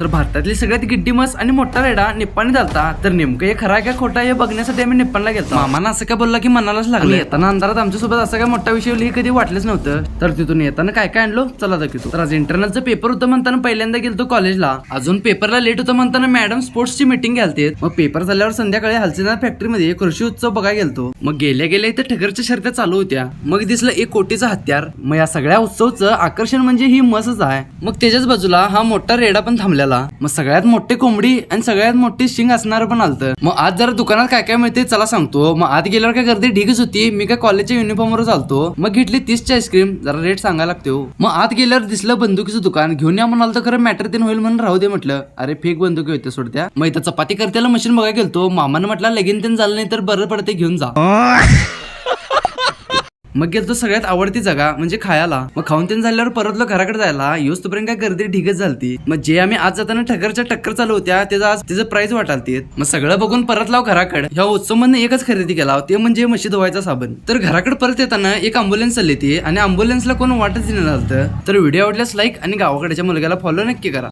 तर भारतातली सगळ्यात गिड्डी मस आणि मोठा रेडा निप्पाणी झालता. तर नेमकं हे खरा काय खोटा हे बघण्यासाठी आम्ही निप्पाणला गेलो. मामाना असं काय बोलला की मनालाच लागलं. येताना अंधारात आमच्यासोबत असं काय मोठा विषय हे कधी वाटलंच नव्हतं. तर तिथून येताना काय काय आणलो चला दाखवतो. तर आज इंटरनलचं पेपर होतं म्हणताना पहिल्यांदा गेलतो कॉलेजला. अजून पेपरला लेट होतं म्हणताना मॅडम स्पोर्ट्सची मीटिंग घालते. मग पेपर झाल्यावर संध्याकाळी हलसीनार फॅक्टरीमध्ये कृषी उत्सव बघायला गेलतो. मग गेल्या गेल्या इथे ठगरच्या शर्त्या चालू होत्या. मग दिसलं एक कोटीचं हत्यार. मग या सगळ्या उत्सवचं आकर्षण म्हणजे ही मसच आहे. मग त्याच्याच बाजूला हा मोठा रेडा पण थांबलेला. मग सगळ्यात मोठी कोंबडी आणि सगळ्यात मोठी शिंग असणार पण आलतं. मग आज जरा दुकानात काय काय मिळते चला सांगतो. मग आत गेल्यावर काय गर्दी ढीगच होती. मी काय कॉलेजच्या युनिफॉर्मवर चालतो. मग घेतली 30ची आईस्क्रीम. जरा रेट सांगायला लागतो. मग आत गेल्यावर दिसलं बंदुकीचं दुकान. घेऊन या म्हणाल तर खरं मॅटर तीन होईल म्हणून राहू दे म्हटलं. अरे फेक बंदुकी होते सोडत्या. मग इथं चपाती करतेला मशीन बघायला गेलतो. मामानं म्हटलं लगीन तीन झालं नाही तर बरं पडते घेऊन जा. मग गेलतो सगळ्यात आवडती जागा म्हणजे खायला. मग खाऊन तीन झाल्यावर परतलो घराकडे जायला. येऊस तोपर्यंत काय गर्दी ढिगच झालती. मग जे आम्ही आज जाताना ठगरच्या टक्कर चालू होत्या त्याचं प्राइस वाटालती. मग सगळं बघून परत लाव घराकडे. ह्या उत्सव मधनं एकच खरेदी केला ते म्हणजे म्हशी धुवायचा साबण. तर घराकडे परत येताना एक अँब्युलन्स चालली ती आणि अँब्युलन्सला कोण वाटच दिलं नव्हतं. तर व्हिडिओ आवडल्यास लाईक आणि गावाकडच्या मुलग्याला फॉलो नक्की करा.